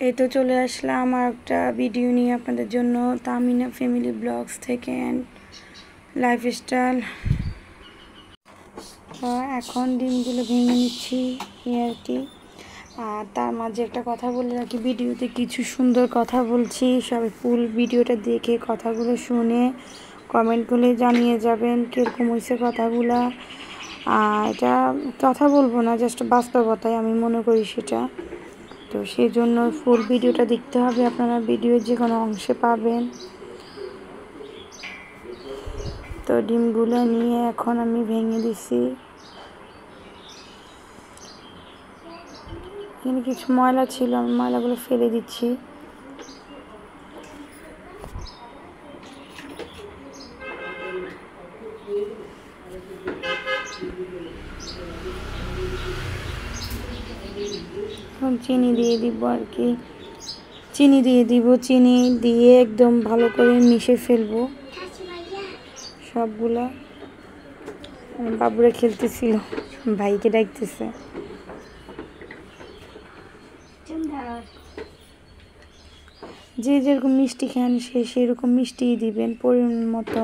এই তো চলে আসলাম আর একটা ভিডিও নিয়ে আপনাদের জন্য তামিনা ফ্যামিলি ব্লগস থেকে অ্যান্ড লাইফস্টাইল। এখন ডিমগুলো ভেঙে নিচ্ছি এই আর কি। আর তার মাঝে একটা কথা বলে রাখি, ভিডিওতে কিছু সুন্দর কথা বলছি, সবাই ফুল ভিডিওটা দেখে কথাগুলো শুনে কমেন্ট করে জানিয়ে যাবেন কীরকম হয়েছে কথাগুলা। এটা কথা বলবো না, জাস্ট বাস্তবতায় আমি মনে করি সেটা। তো সেই জন্য ফুল ভিডিওটা দেখতে হবে, আপনারা ভিডিওর যে কোনো অংশে পাবেন। তো ডিমগুলো নিয়ে এখন আমি ভেঙে দিছি। এখানে কিছু ময়লা ছিল, আমি ময়লাগুলো ফেলে দিচ্ছি। এখন চিনি দিয়ে দিব আর কি, চিনি দিয়ে দিব। চিনি দিয়ে একদম ভালো করে মিশে ফেলবো সবগুলা। বাবুরা খেলতেছিল, ভাইকে ডাকতেছে। যে যেরকম মিষ্টি খান সে সেরকম মিষ্টিই দিবেন পরিমাণ মতো।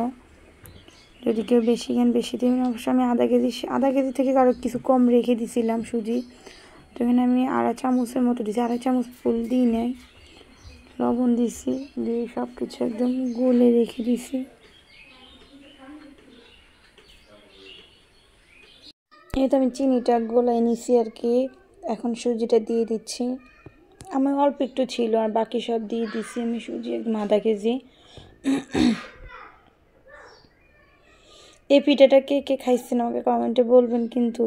যদি কেউ বেশি খান বেশি দিবেন। অবশ্য আমি আধা কেজি থেকে আরও কিছু কম রেখে দিছিলাম সুজি। তো এখানে আমি 1/2 চামচের মতো দিছি, 1/2 চামচ ফুল দিই নাই। লবণ দিছি, দিয়ে সব কিছু একদম গলে রেখে দিছি। এই তো আমি চিনিটা গলায় নিছি আর কি। এখন সুজিটা দিয়ে দিচ্ছি। আমার অল্প একটু ছিল আর বাকি সব দিয়ে দিছি আমি সুজি, একদম আধা কেজি। এই পিঠাটা কে কে খাইছেন আমাকে কমেন্টে বলবেন কিন্তু।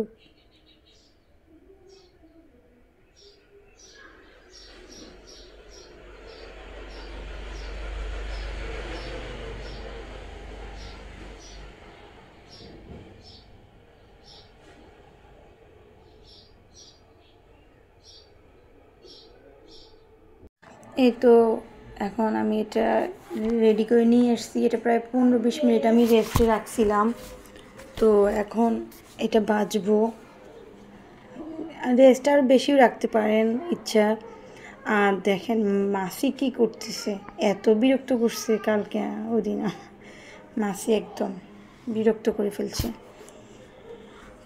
এই তো এখন আমি এটা রেডি করে নিয়ে এসেছি। এটা প্রায় 15-20 মিনিট আমি রেস্টে রাখছিলাম। তো এখন এটা ভাজবো। রেস্ট আর বেশিও রাখতে পারেন ইচ্ছা। আর দেখেন মাসি কি করতেছে, এত বিরক্ত করছে কালকে ওদিন। মাসি একদম বিরক্ত করে ফেলছে।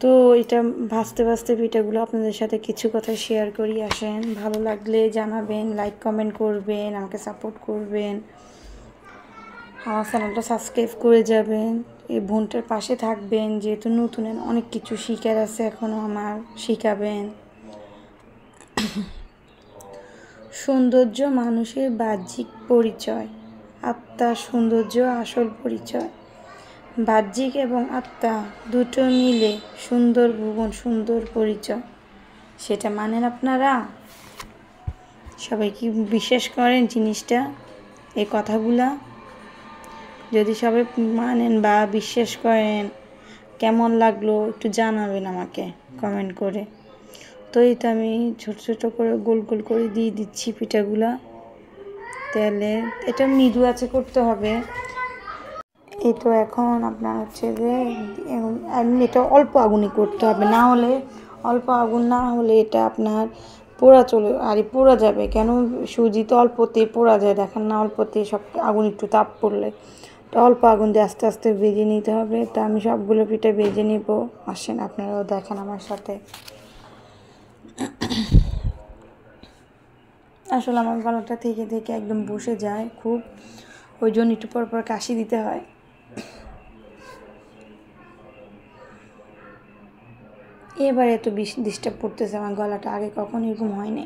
তো এটা ভাজতে ভাজতে পিঠাগুলো আপনাদের সাথে কিছু কথা শেয়ার করি। আসেন, ভালো লাগলে জানাবেন, লাইক কমেন্ট করবেন, আমাকে সাপোর্ট করবেন, আমার চ্যানেলটা সাবস্ক্রাইব করে যাবেন, এই বোনটার পাশে থাকবেন। যেহেতু নতুন অনেক কিছু শিখার আছে, এখনও আমার শিখাবেন। সৌন্দর্য মানুষের বাহ্যিক পরিচয়, আত্মার সৌন্দর্য আসল পরিচয়। বাহ্যিক এবং আত্মা দুটো মিলে সুন্দর ভুবন, সুন্দর পরিচয়। সেটা মানেন আপনারা? সবাই কি বিশ্বাস করেন জিনিসটা, এই কথাগুলা? যদি সবাই মানেন বা বিশ্বাস করেন, কেমন লাগলো একটু জানাবেন আমাকে কমেন্ট করে। তো এই তো আমি ছোট ছোট করে গোল গোল করে দিয়ে দিচ্ছি পিঠাগুলা তেলে। এটা মৃদু আছে করতে হবে। এই তো এখন আপনার হচ্ছে যে এটা অল্প আগুনে করতে হবে, না হলে অল্প আগুন না হলে এটা আপনার পোড়া যাবে। কেন, সুজি তো অল্পতেই পোড়া যায়, দেখেন না, অল্পতেই সব আগুন একটু তাপ পড়লে। তো অল্প আগুন দিয়ে আস্তে আস্তে ভেজে নিতে হবে। তা আমি সবগুলো পিঠা ভেজে নিব। আসেন আপনারাও দেখেন আমার সাথে। আসলে আমার গলাটা থেকে থেকে একদম বসে যায় খুব, ওই জন্য একটু পর পর কাশি দিতে হয়। এবার এত ডিস্টার্ব করতেছে আমার গলাটা, আগে কখনো এরকম হয়নি।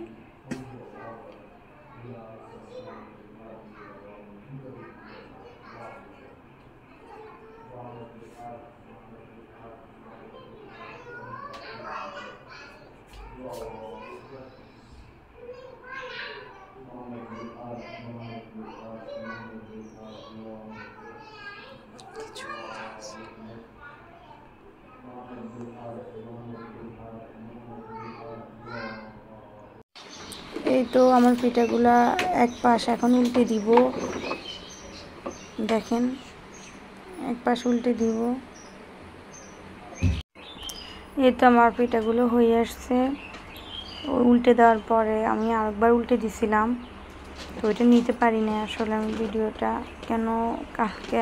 এই তো আমার পিঠাগুলা এক পাশ এখন উল্টে দিব, দেখেন এক পাশ উল্টে দিব। এই তো আমার পিঠাগুলো হয়ে আসছে। উল্টে দেওয়ার পরে আমি আরেকবার উল্টে দিছিলাম, তো ওইটা নিতে পারি না আসলে আমি ভিডিওটা। কেন কালকে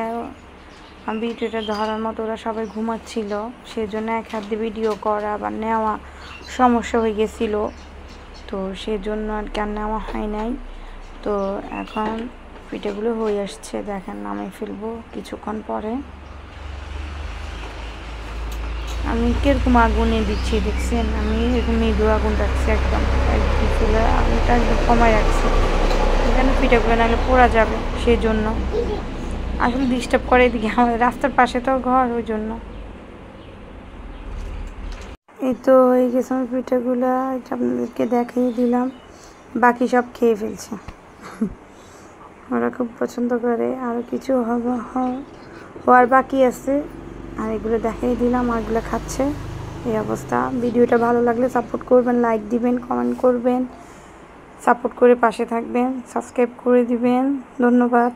আমি ভিডিওটা ধরার মতো ওরা সবাই ঘুমাচ্ছিল, সেজন্য এক হাত দিয়ে ভিডিও করা বা নেওয়া সমস্যা হয়ে গেছিলো, তো সেজন্য আর কি আর নেওয়া হয় নাই। তো এখন পিঠাগুলো হয়ে আসছে, দেখেন নামে ফেলবো কিছুক্ষণ পরে। আমি কিরকম আগুনে দিচ্ছি দেখছেন, আমি এরকম মৃদু আগুন রাখছি, একদম চুলে আগুনটা একদম কমায় রাখছি, এখানে পিঠাগুলো নাহলে পোড়া যাবে, সেই জন্য আসলে ডিস্টার্ব করে এদিকে আমাদের রাস্তার পাশে তো ঘর, ওই জন্য। এই তো হয়ে গেছে আমার পিঠাগুলো, আপনাদেরকে দেখিয়ে দিলাম, বাকি সব খেয়ে ফেলছে। ওরা খুব পছন্দ করে, আরও কিছু হওয়ার বাকি আছে, আর এগুলো দেখিয়ে দিলাম, আর এগুলো খাচ্ছে। এই অবস্থা। ভিডিওটা ভালো লাগলে সাপোর্ট করবেন, লাইক দিবেন, কমেন্ট করবেন, সাপোর্ট করে পাশে থাকবেন, সাবস্ক্রাইব করে দিবেন। ধন্যবাদ।